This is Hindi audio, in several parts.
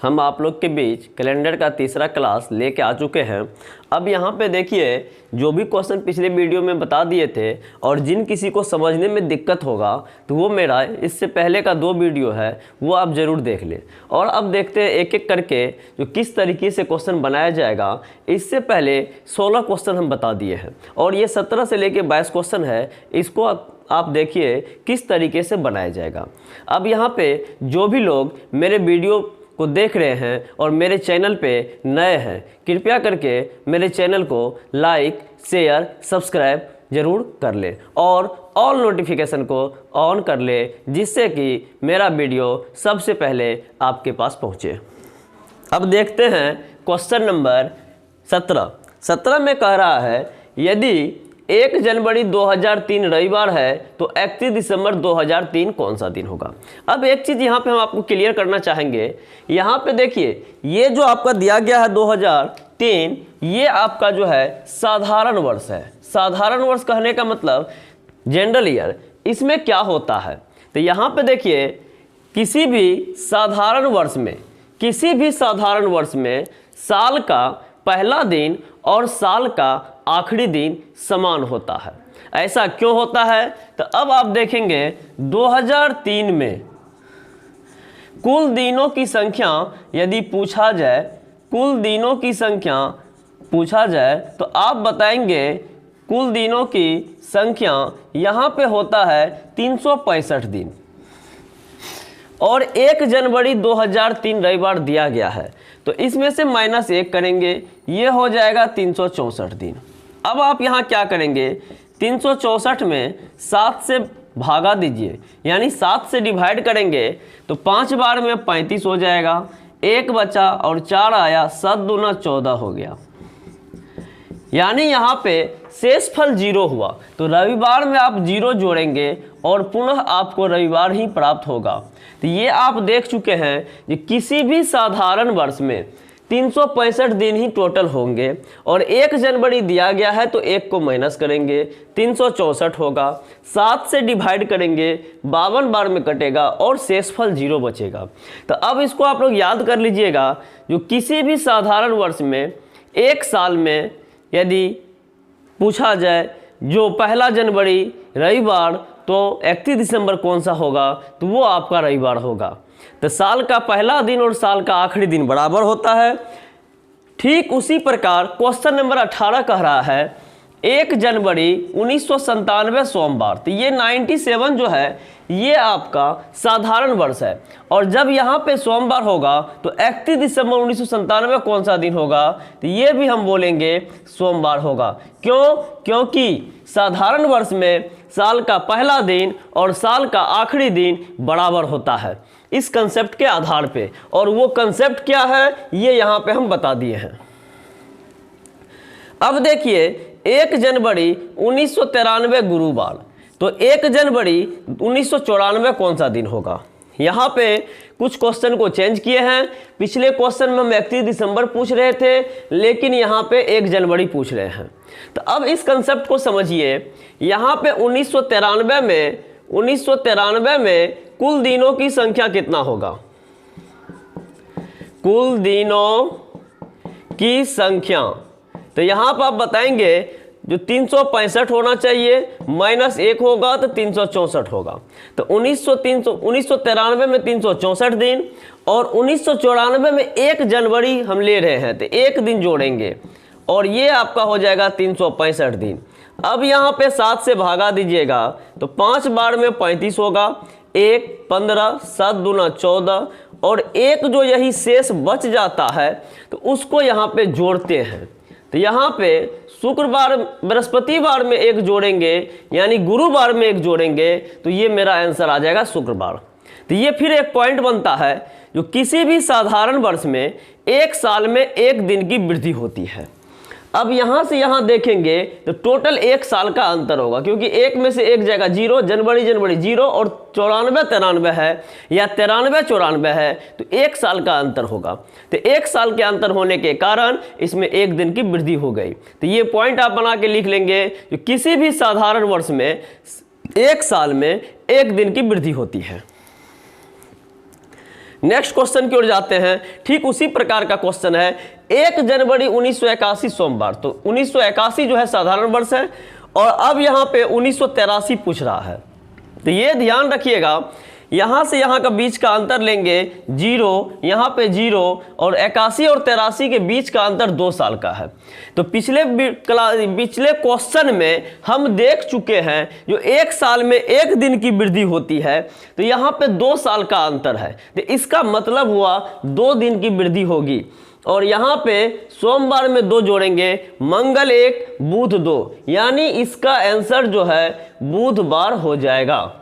हम आप लोग के बीच कैलेंडर का तीसरा क्लास लेके आ चुके हैं। अब यहाँ पे देखिए, जो भी क्वेश्चन पिछले वीडियो में बता दिए थे और जिन किसी को समझने में दिक्कत होगा तो वो मेरा इससे पहले का 2 वीडियो है, वो आप ज़रूर देख लें। और अब देखते हैं एक एक करके जो किस तरीके से क्वेश्चन बनाया जाएगा। इससे पहले 16 क्वेश्चन हम बता दिए हैं और ये 17 से लेके 22 क्वेश्चन है। इसको आप देखिए किस तरीके से बनाया जाएगा। अब यहाँ पे जो भी लोग मेरे वीडियो को देख रहे हैं और मेरे चैनल पे नए हैं, कृपया करके मेरे चैनल को लाइक, शेयर, सब्सक्राइब ज़रूर कर ले और ऑल नोटिफिकेशन को ऑन कर ले, जिससे कि मेरा वीडियो सबसे पहले आपके पास पहुँचे। अब देखते हैं क्वेश्चन नंबर 17 में कह रहा है, यदि 1 जनवरी 2003 रविवार है तो 31 दिसंबर 2003 कौन सा दिन होगा। अब एक चीज़ यहाँ पे हम आपको क्लियर करना चाहेंगे। यहाँ पे देखिए, ये जो आपका दिया गया है 2003, ये आपका जो है साधारण वर्ष है। साधारण वर्ष कहने का मतलब जनरल ईयर। इसमें क्या होता है तो यहाँ पे देखिए, किसी भी साधारण वर्ष में साल का पहला दिन और साल का आखिरी दिन समान होता है। ऐसा क्यों होता है तो अब आप देखेंगे 2003 में कुल दिनों की संख्या यदि पूछा जाए तो आप बताएंगे कुल दिनों की संख्या यहाँ पे होता है 365 दिन और 1 जनवरी 2003 रविवार दिया गया है तो इसमें से -1 करेंगे, ये हो जाएगा 364 दिन। अब आप यहाँ क्या करेंगे, 364 में 7 से भागा दीजिए, यानी 7 से डिवाइड करेंगे तो 5 बार में 35 हो जाएगा, 1 बचा और 4 आया, 7 दूना 14 हो गया। यानी यहाँ पे शेषफल 0 हुआ तो रविवार में आप 0 जोड़ेंगे और पुनः आपको रविवार ही प्राप्त होगा। तो ये आप देख चुके हैं कि किसी भी साधारण वर्ष में 365 दिन ही टोटल होंगे और 1 जनवरी दिया गया है तो 1 को माइनस करेंगे, 364 होगा, 7 से डिवाइड करेंगे, 52 बार में कटेगा और शेषफल 0 बचेगा। तो अब इसको आप लोग याद कर लीजिएगा, जो किसी भी साधारण वर्ष में एक साल में यदि पूछा जाए जो 1 जनवरी रविवार तो 31 दिसंबर कौन सा होगा तो वो आपका रविवार होगा। तो साल का पहला दिन और साल का आखिरी दिन बराबर होता है। ठीक उसी प्रकार क्वेश्चन नंबर 18 कह रहा है 1 जनवरी 1997 सोमवार, तो ये 97 जो है ये आपका साधारण वर्ष है और जब यहाँ पे सोमवार होगा तो 31 दिसंबर 1997 कौन सा दिन होगा तो ये भी हम बोलेंगे सोमवार होगा। क्यों? क्योंकि साधारण वर्ष में साल का पहला दिन और साल का आखिरी दिन बराबर होता है इस कंसेप्ट के आधार पे, और वो कंसेप्ट क्या है ये यहाँ पे हम बता दिए हैं। अब देखिए 1 जनवरी 1993 गुरुवार, तो 1 जनवरी 1994 कौन सा दिन होगा। यहाँ पे कुछ क्वेश्चन को चेंज किए हैं। पिछले क्वेश्चन में हम 31 दिसंबर पूछ रहे थे, लेकिन यहाँ पे 1 जनवरी पूछ रहे हैं। तो अब इस कंसेप्ट को समझिए। यहाँ पे 1993 में कुल दिनों की संख्या कितना होगा। कुल दिनों की संख्या, तो यहाँ पर आप बताएंगे जो 365 होना चाहिए, -1 होगा तो 364 होगा। तो 1993 में 364 दिन और 1994 में 1 जनवरी हम ले रहे हैं तो 1 दिन जोड़ेंगे और ये आपका हो जाएगा 365 दिन। अब यहाँ पे 7 से भागा दीजिएगा तो 5 बार में 35 होगा, 1 15, 7 दूना 14 और 1 जो यही शेष बच जाता है तो उसको यहाँ पे जोड़ते हैं। तो यहाँ पे शुक्रवार बृहस्पतिवार में 1 जोड़ेंगे, यानी गुरुवार में 1 जोड़ेंगे तो ये मेरा आंसर आ जाएगा शुक्रवार। तो ये फिर एक पॉइंट बनता है, जो किसी भी साधारण वर्ष में एक साल में 1 दिन की वृद्धि होती है। अब यहाँ से यहाँ देखेंगे तो टोटल 1 साल का अंतर होगा, क्योंकि 1 में से 1 जाएगा 0, जनवरी 0 और 94 है या 93 है तो 1 साल का अंतर होगा। तो 1 साल के अंतर होने के कारण इसमें 1 दिन की वृद्धि हो गई। तो ये पॉइंट आप बना के लिख लेंगे, जो किसी भी साधारण वर्ष में 1 साल में 1 दिन की वृद्धि होती है। नेक्स्ट क्वेश्चन की ओर जाते हैं। ठीक उसी प्रकार का क्वेश्चन है, 1 जनवरी 1981 सोमवार। तो 1981 जो है साधारण वर्ष है और अब यहाँ पे 1983 पूछ रहा है। तो ये ध्यान रखिएगा, यहाँ से यहाँ का बीच का अंतर लेंगे 0, यहाँ पे 0 और 81 और 83 के बीच का अंतर 2 साल का है। तो पिछले क्वेश्चन में हम देख चुके हैं जो 1 साल में 1 दिन की वृद्धि होती है, तो यहाँ पे 2 साल का अंतर है। तो इसका मतलब हुआ 2 दिन की वृद्धि होगी। और यहाँ पे सोमवार में 2 जोड़ेंगे, मंगल 1, बुध 2, यानी इसका आंसर जो है बुधवार हो जाएगा।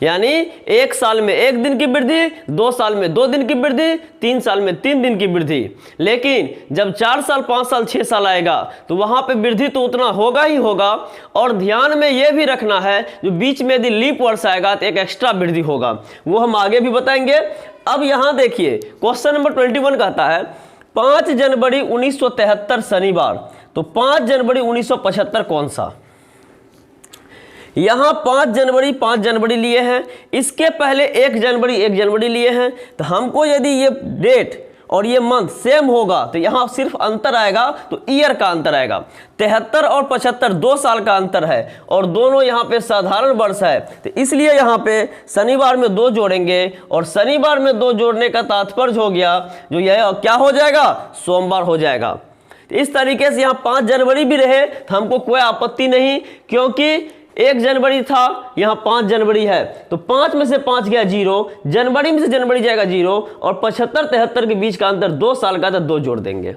यानी 1 साल में 1 दिन की वृद्धि, 2 साल में 2 दिन की वृद्धि, 3 साल में 3 दिन की वृद्धि। लेकिन जब 4 साल, 5 साल, 6 साल आएगा तो वहां पे वृद्धि तो उतना होगा ही होगा। और ध्यान में यह भी रखना है जो बीच में यदि लीप वर्ष आएगा तो एक एक्स्ट्रा वृद्धि होगा, वो हम आगे भी बताएंगे। अब यहां देखिए क्वेश्चन नंबर 21 कहता है 5 जनवरी 1973 शनिवार। तो 5 जनवरी 1975 कौन सा? यहाँ 5 जनवरी लिए हैं, इसके पहले 1 जनवरी लिए हैं। तो हमको यदि ये डेट और ये मंथ सेम होगा तो यहाँ सिर्फ अंतर आएगा, तो ईयर का अंतर आएगा। 73 और 75 2 साल का अंतर है और दोनों यहाँ पे साधारण वर्ष है। तो इसलिए यहाँ पे शनिवार में 2 जोड़ेंगे और शनिवार में 2 जोड़ने का तात्पर्य हो गया जो यह क्या हो जाएगा, सोमवार हो जाएगा। तो इस तरीके से यहाँ 5 जनवरी भी रहे तो हमको कोई आपत्ति नहीं, क्योंकि 1 जनवरी था, यहाँ 5 जनवरी है। तो 5 में से 5 गया 0, जनवरी में से जनवरी जाएगा 0 और 75-73 के बीच का अंतर 2 साल का था, 2 जोड़ देंगे।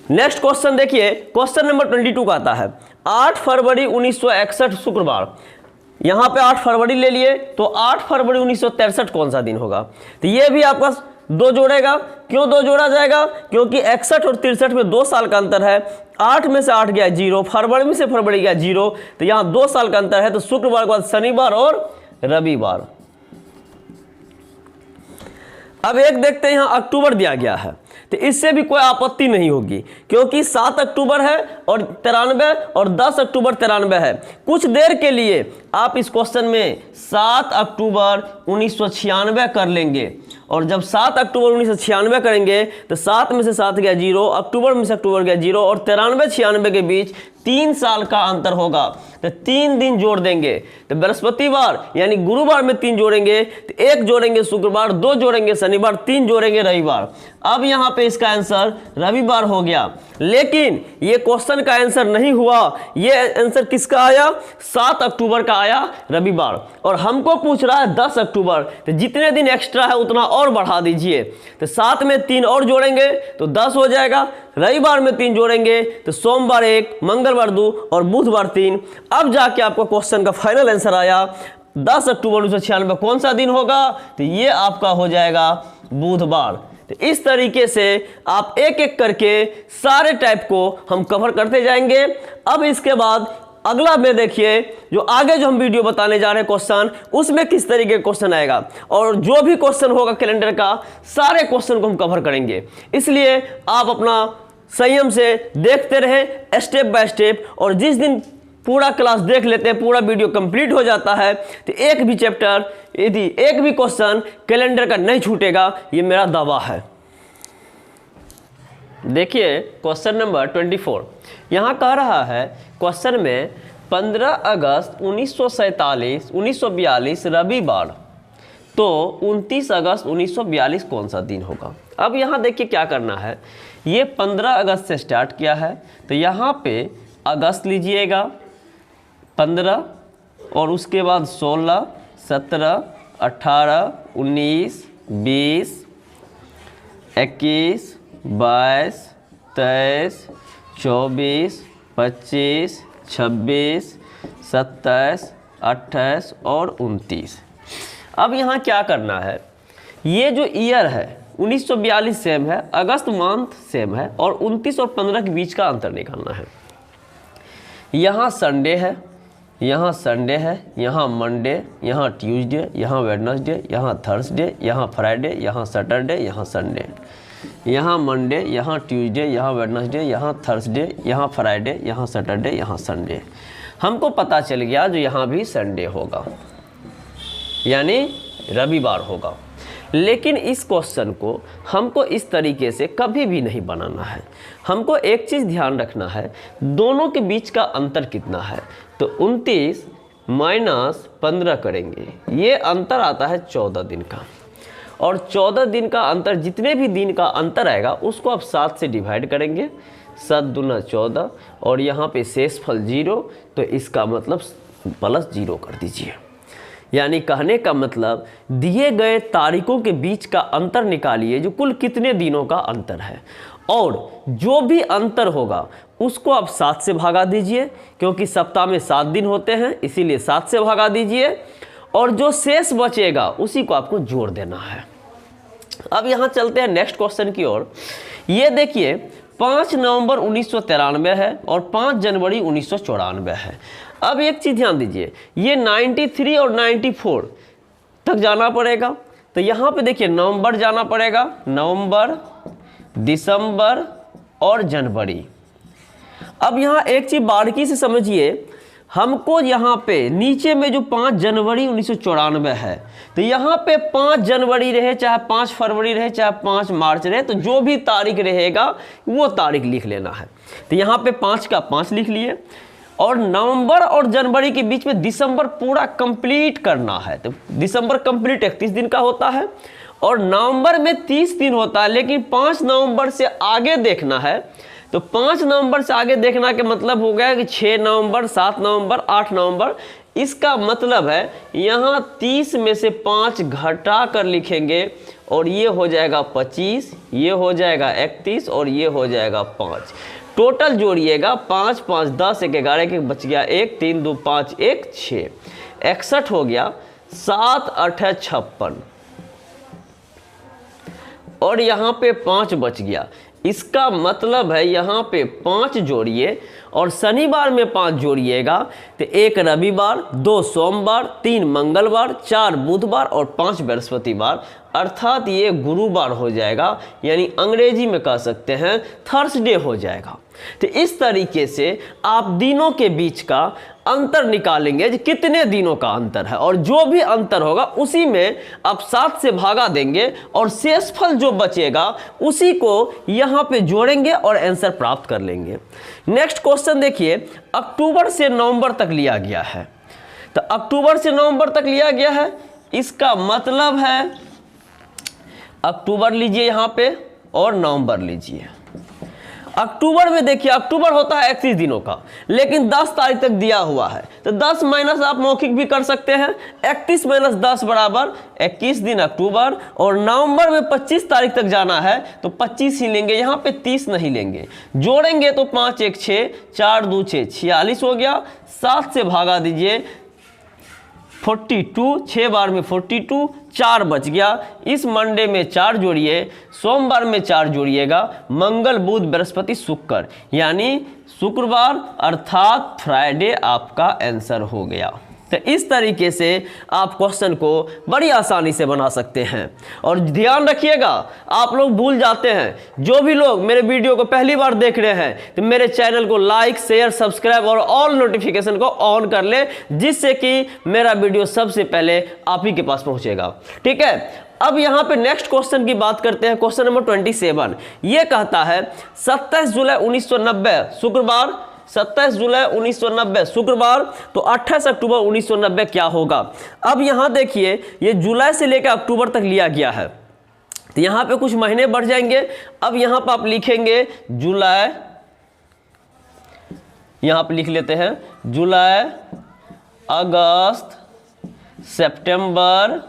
नेक्स्ट क्वेश्चन देखिए, क्वेश्चन नंबर 22 का आता है 8 फरवरी 1961 शुक्रवार। यहाँ पे 8 फरवरी ले लिए, तो 8 फरवरी 1963 कौन सा दिन होगा? तो ये भी आपका 2 जोड़ेगा। क्यों 2 जोड़ा जाएगा? क्योंकि 61 और 63 में 2 साल का अंतर है। 8 में से 8 गया 0, फरवरी में से फरवरी गया 0, तो यहाँ 2 साल का अंतर है। तो शुक्रवार के बाद शनिवार और रविवार। अब एक देखते हैं, यहाँ अक्टूबर दिया गया है, तो इससे भी कोई आपत्ति नहीं होगी, क्योंकि 7 अक्टूबर है और 93 और 10 अक्टूबर 93 है। कुछ देर के लिए आप इस क्वेश्चन में 7 अक्टूबर 1996 कर लेंगे, और जब 7 अक्टूबर 1996 करेंगे तो 7 में से 7 गया 0, अक्टूबर में से अक्टूबर गया 0 और 93-96 के बीच 3 साल का अंतर होगा। तो 3 दिन जोड़ देंगे, तो बृहस्पतिवार यानी गुरुवार में 3 जोड़ेंगे, तो 1 जोड़ेंगे शुक्रवार, 2 जोड़ेंगे शनिवार, 3 जोड़ेंगे रविवार। अब यहाँ पे इसका आंसर रविवार हो गया। लेकिन ये क्वेश्चन का आंसर नहीं हुआ, ये आंसर किसका आया? 7 अक्टूबर का आया, रविवार। और हमको पूछ रहा है 10 अक्टूबर, तो जितने दिन एक्स्ट्रा है उतना और बढ़ा दीजिए। तो 7 में 3 और जोड़ेंगे तो 10 हो जाएगा, रविवार में 3 जोड़ेंगे तो सोमवार 1, मंगलवार 2 और बुधवार 3। अब जाके आपको क्वेश्चन का फाइनल आंसर आया 10 अक्टूबर 1996 कौन सा दिन होगा? तो ये आपका हो जाएगा बुधवार। तो इस तरीके से आप एक एक करके सारे टाइप को हम कवर करते जाएंगे। अब इसके बाद अगला में देखिए, जो आगे जो हम वीडियो बताने जा रहे हैं क्वेश्चन, उसमें किस तरीके का क्वेश्चन आएगा, और जो भी क्वेश्चन होगा कैलेंडर का सारे क्वेश्चन को हम कवर करेंगे। इसलिए आप अपना संयम से देखते रहे स्टेप बाय स्टेप, और जिस दिन पूरा क्लास देख लेते हैं, पूरा वीडियो कंप्लीट हो जाता है, तो एक भी चैप्टर यदि एक भी क्वेश्चन कैलेंडर का नहीं छूटेगा, ये मेरा दावा है। देखिए क्वेश्चन नंबर 24 यहाँ कह रहा है, क्वेश्चन में 15 अगस्त 1942 रविवार, तो 29 अगस्त 1942 कौन सा दिन होगा? अब यहाँ देखिए क्या करना है, ये 15 अगस्त से स्टार्ट किया है, तो यहाँ पे अगस्त लीजिएगा 15 और उसके बाद 16, 17, 18, 19, 20, 21, 22, 23, 24, 25, 26, 27, 28 और 29। अब यहाँ क्या करना है, ये जो ईयर है 1942 सेम है, अगस्त मंथ सेम है, और 29 और 15 के बीच का अंतर निकालना है। यहाँ संडे है, यहाँ संडे है, यहाँ मंडे, यहाँ ट्यूसडे, यहाँ वेडनेसडे, यहाँ थर्सडे, यहाँ फ्राइडे, यहाँ सैटरडे, यहाँ संडे, यहाँ मंडे, यहाँ ट्यूसडे, यहाँ वेडनेसडे, यहाँ थर्सडे, यहाँ फ्राइडे, यहाँ सैटरडे, यहाँ संडे। हमको पता चल गया जो यहाँ भी संडे होगा, यानी रविवार होगा। लेकिन इस क्वेश्चन को हमको इस तरीके से कभी भी नहीं बनाना है। हमको एक चीज़ ध्यान रखना है, दोनों के बीच का अंतर कितना है। तो 29 माइनस 15 करेंगे, ये अंतर आता है 14 दिन का। और 14 दिन का अंतर, जितने भी दिन का अंतर आएगा उसको आप 7 से डिवाइड करेंगे, 7 दूना 14, और यहाँ पे शेषफल 0, तो इसका मतलब प्लस 0 कर दीजिए। यानी कहने का मतलब दिए गए तारीखों के बीच का अंतर निकालिए, जो कुल कितने दिनों का अंतर है, और जो भी अंतर होगा उसको आप 7 से भागा दीजिए, क्योंकि सप्ताह में 7 दिन होते हैं, इसीलिए 7 से भागा दीजिए, और जो शेष बचेगा उसी को आपको जोड़ देना है। अब यहाँ चलते हैं नेक्स्ट क्वेश्चन की ओर। ये देखिए 5 नवंबर 1993 है और 5 जनवरी 1994 है। अब एक चीज़ ध्यान दीजिए, ये 93 और 94 तक जाना पड़ेगा। तो यहाँ पे देखिए नवंबर जाना पड़ेगा, नवंबर, दिसंबर और जनवरी। अब यहाँ एक चीज़ बारीकी से समझिए, हमको यहाँ पे नीचे में जो 5 जनवरी 1994 है, तो यहाँ पे 5 जनवरी रहे, चाहे 5 फरवरी रहे, चाहे 5 मार्च रहे, तो जो भी तारीख रहेगा वो तारीख लिख लेना है। तो यहाँ पे 5 का 5 लिख लिए, और नवंबर और जनवरी के बीच में दिसंबर पूरा कंप्लीट करना है। तो दिसंबर कंप्लीट 31 दिन का होता है, और नवंबर में 30 दिन होता है, लेकिन 5 नवंबर से आगे देखना है। तो 5 नवंबर से आगे देखना के मतलब हो गया कि 6 नवंबर, 7 नवंबर, 8 नवंबर। इसका मतलब है यहाँ 30 में से 5 घटा कर लिखेंगे, और ये हो जाएगा 25, ये हो जाएगा 31, और ये हो जाएगा 5। टोटल जोड़िएगा, 5 5 10 1 11 1 बच गया 1, 3 2 5 1 6, 61 हो गया, 7 8 56, और यहाँ पे 5 बच गया। इसका मतलब है यहाँ पे 5 जोड़िए, और शनिवार में 5 जोड़िएगा, तो 1 रविवार, 2 सोमवार, 3 मंगलवार, 4 बुधवार और 5 बृहस्पतिवार, अर्थात ये गुरुवार हो जाएगा, यानी अंग्रेजी में कह सकते हैं थर्सडे हो जाएगा। तो इस तरीके से आप दिनों के बीच का अंतर निकालेंगे, कि कितने दिनों का अंतर है, और जो भी अंतर होगा उसी में आप 7 से भागा देंगे, और शेषफल जो बचेगा उसी को यहाँ पे जोड़ेंगे और आंसर प्राप्त कर लेंगे। नेक्स्ट क्वेश्चन देखिए, अक्टूबर से नवंबर तक लिया गया है। तो अक्टूबर से नवंबर तक लिया गया है, इसका मतलब है अक्टूबर लीजिए यहाँ पे, और नवंबर लीजिए। अक्टूबर में देखिए, अक्टूबर होता है 31 दिनों का, लेकिन 10 तारीख तक दिया हुआ है, तो 10 माइनस आप मौखिक भी कर सकते हैं। 31 माइनस 10 बराबर 21 दिन अक्टूबर, और नवंबर में 25 तारीख तक जाना है, तो 25 ही लेंगे, यहाँ पे 30 नहीं लेंगे। जोड़ेंगे तो 5 1 6, 4 2 6 46 हो गया, 7 से भागा दीजिए 42, 6 बार में 42, 4 बच गया। इस मंडे में 4 जोड़िए, सोमवार में 4 जोड़िएगा, मंगल बुध बृहस्पति शुक्र, यानी शुक्रवार अर्थात फ्राइडे आपका आंसर हो गया। तो इस तरीके से आप क्वेश्चन को बड़ी आसानी से बना सकते हैं। और ध्यान रखिएगा, आप लोग भूल जाते हैं, जो भी लोग मेरे वीडियो को पहली बार देख रहे हैं, तो मेरे चैनल को लाइक शेयर सब्सक्राइब और ऑल नोटिफिकेशन को ऑन कर ले, जिससे कि मेरा वीडियो सबसे पहले आप ही के पास पहुंचेगा। ठीक है, अब यहाँ पे नेक्स्ट क्वेश्चन की बात करते हैं। क्वेश्चन नंबर 27 ये कहता है 27 जुलाई 1990 शुक्रवार, 27 जुलाई 1990 शुक्रवार, तो 28 अक्टूबर 1990 क्या होगा। अब यहाँ देखिए, ये जुलाई से लेकर अक्टूबर तक लिया गया है, तो यहाँ पे कुछ महीने बढ़ जाएंगे। अब यहाँ पे आप लिखेंगे जुलाई, यहाँ पे लिख लेते हैं जुलाई, अगस्त, सितंबर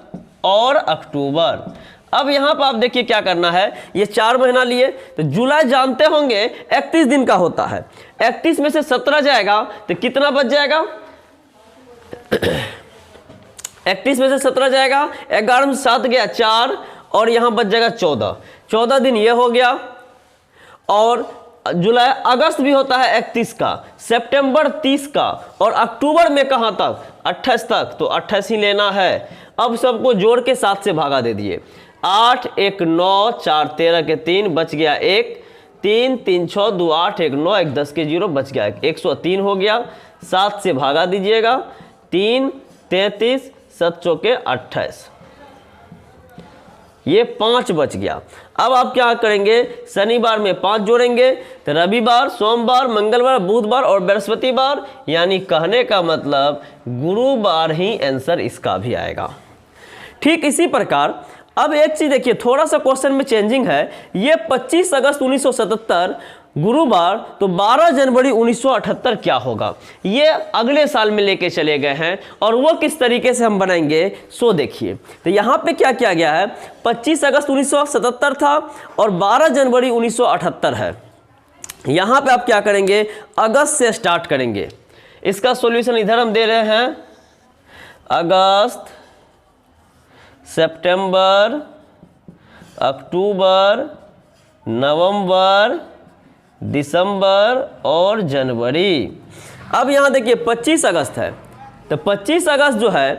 और अक्टूबर। अब यहाँ पर आप देखिए क्या करना है, ये 4 महीना लिए, तो जुलाई जानते होंगे 31 दिन का होता है, 31 में से 17 जाएगा तो कितना बच जाएगा 31 में से 17 जाएगा, 11 में 7 गया 4, और यहाँ बच जाएगा 14 दिन ये हो गया। और जुलाई, अगस्त भी होता है 31 का, सितंबर 30 का, और अक्टूबर में कहाँ तक 28 तक, तो 28 ही लेना है। अब सबको जोड़ के 7 से भागा दे दिए, 8 1 9 4 13 के 3 बच गया 1, 3 3 6 2 8 1 9 1 10 के 0 बच गया 103 हो गया। 7 से भागा दीजिएगा, 3 33 7 चौके 28, ये 5 बच गया। अब आप क्या करेंगे, शनिवार में 5 जोड़ेंगे तो रविवार, सोमवार, मंगलवार, बुधवार और बृहस्पतिवार, यानी कहने का मतलब गुरुवार ही आंसर इसका भी आएगा। ठीक इसी प्रकार अब एक चीज देखिए, थोड़ा सा क्वेश्चन में चेंजिंग है। ये 25 अगस्त 1977 गुरुवार, तो 12 जनवरी 1978 क्या होगा, ये अगले साल में लेके चले गए हैं और वो किस तरीके से हम बनाएंगे सो देखिए। तो यहाँ पे क्या किया गया है, 25 अगस्त 1977 था और 12 जनवरी 1978 है। यहाँ पे आप क्या करेंगे, अगस्त से स्टार्ट करेंगे। इसका सॉल्यूशन इधर हम दे रहे हैं, अगस्त, सितंबर, अक्टूबर, नवंबर, दिसंबर और जनवरी। अब यहाँ देखिए 25 अगस्त है, तो 25 अगस्त जो है,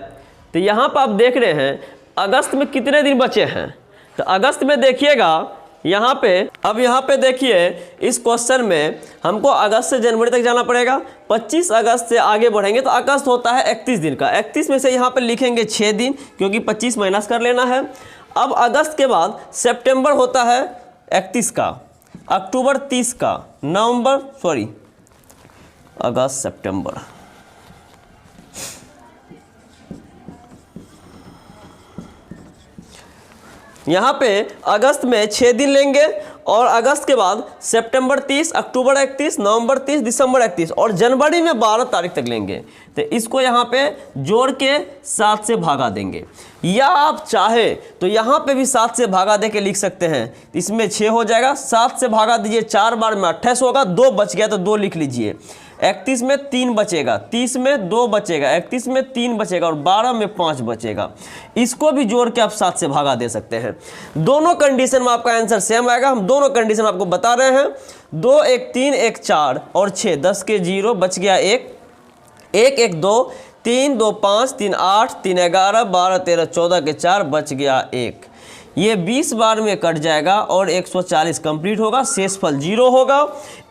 तो यहाँ पर आप देख रहे हैं अगस्त में कितने दिन बचे हैं। तो अगस्त में देखिएगा यहाँ पे, अब यहाँ पे देखिए इस क्वेश्चन में हमको अगस्त से जनवरी तक जाना पड़ेगा। 25 अगस्त से आगे बढ़ेंगे तो अगस्त होता है 31 दिन का, 31 में से यहाँ पे लिखेंगे 6 दिन, क्योंकि 25 माइनस कर लेना है। अब अगस्त के बाद सितंबर होता है 31 का, अक्टूबर 30 का, अगस्त, सितंबर, यहाँ पे अगस्त में 6 दिन लेंगे और अगस्त के बाद सितंबर 30, अक्टूबर 31, नवंबर 30, दिसंबर 31 और जनवरी में 12 तारीख तक लेंगे। तो इसको यहाँ पे जोड़ के 7 से भागा देंगे, या आप चाहे तो यहाँ पे भी 7 से भागा दे के लिख सकते हैं। इसमें 6 हो जाएगा, 7 से भागा दीजिए, 4 बार में 28 होगा, 2 बच गया तो 2 लिख लीजिए। 31 में 3 बचेगा, 30 में 2 बचेगा, 31 में 3 बचेगा और 12 में 5 बचेगा। इसको भी जोड़ के आप 7 से भागा दे सकते हैं। दोनों कंडीशन में आपका आंसर सेम आएगा। हम दोनों कंडीशन आपको बता रहे हैं, 2 1 3 1 4 और 6, 10 के 0 बच गया 1, 1 1 2, 3 2 5, 3 8, 3 11, 12 13 14 के 4 बच गया 1। ये 20 बार में कट जाएगा और 140 कंप्लीट होगा, शेषफल 0 होगा।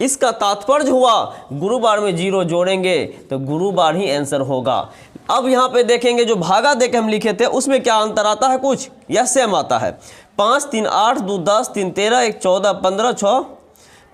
इसका तात्पर्य हुआ गुरुवार में 0 जोड़ेंगे तो गुरुवार ही आंसर होगा। अब यहाँ पे देखेंगे जो भागा देके हम लिखे थे उसमें क्या अंतर आता है कुछ, या सेम आता है। 5 3 8 2 10 3 13 1 14 15 6,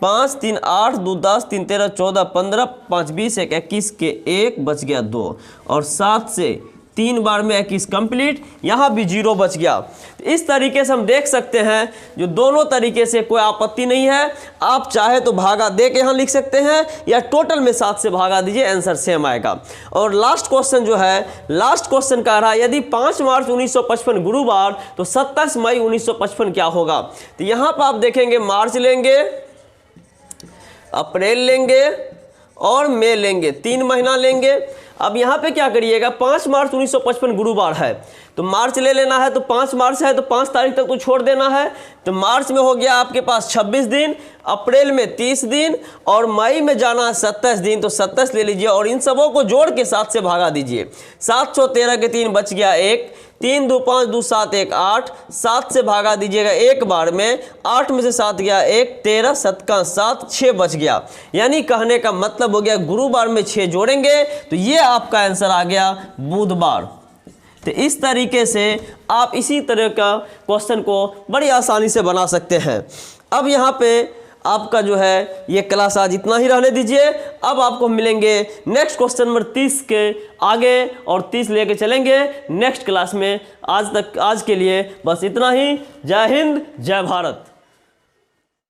5 3 8 2 10 3 13 14 15 5 20 1 21 के 1 बच गया 2 और 7 से 3 बार में 21 कंप्लीट, यहाँ भी 0 बच गया। तो इस तरीके से हम देख सकते हैं जो दोनों तरीके से कोई आपत्ति नहीं है। आप चाहे तो भागा दे के यहाँ लिख सकते हैं या टोटल में 7 से भागा दीजिए, आंसर सेम आएगा। और लास्ट क्वेश्चन जो है, लास्ट क्वेश्चन कह रहा है यदि 5 मार्च 1955 गुरुवार तो 27 मई 1955 क्या होगा। तो यहाँ पर आप देखेंगे मार्च लेंगे, अप्रैल लेंगे और मई लेंगे, 3 महीना लेंगे। अब यहाँ पे क्या करिएगा, 5 मार्च 1955 गुरुवार है तो मार्च ले लेना है, तो 5 मार्च है तो 5 तारीख तक तो छोड़ देना है। तो मार्च में हो गया आपके पास 26 दिन, अप्रैल में 30 दिन और मई में जाना है 27 दिन, तो 27 ले लीजिए और इन सबों को जोड़ के 7 से भागा दीजिए। 713 के 3 बच गया 1, 3 2 5 2 7 1 8, 7 से भागा दीजिएगा एक बार में, 8 में से 7 गया 1, 13 7 का 7, 6 बच गया। यानी कहने का मतलब हो गया गुरुवार में 6 जोड़ेंगे तो ये आपका आंसर आ गया बुधवार। तो इस तरीके से आप इसी तरह का क्वेश्चन को बड़ी आसानी से बना सकते हैं। अब यहाँ पे आपका जो है ये क्लास आज इतना ही रहने दीजिए। अब आपको मिलेंगे नेक्स्ट क्वेश्चन नंबर 30 के आगे और 30 लेके चलेंगे नेक्स्ट क्लास में। आज के लिए बस इतना ही। जय हिंद, जय भारत।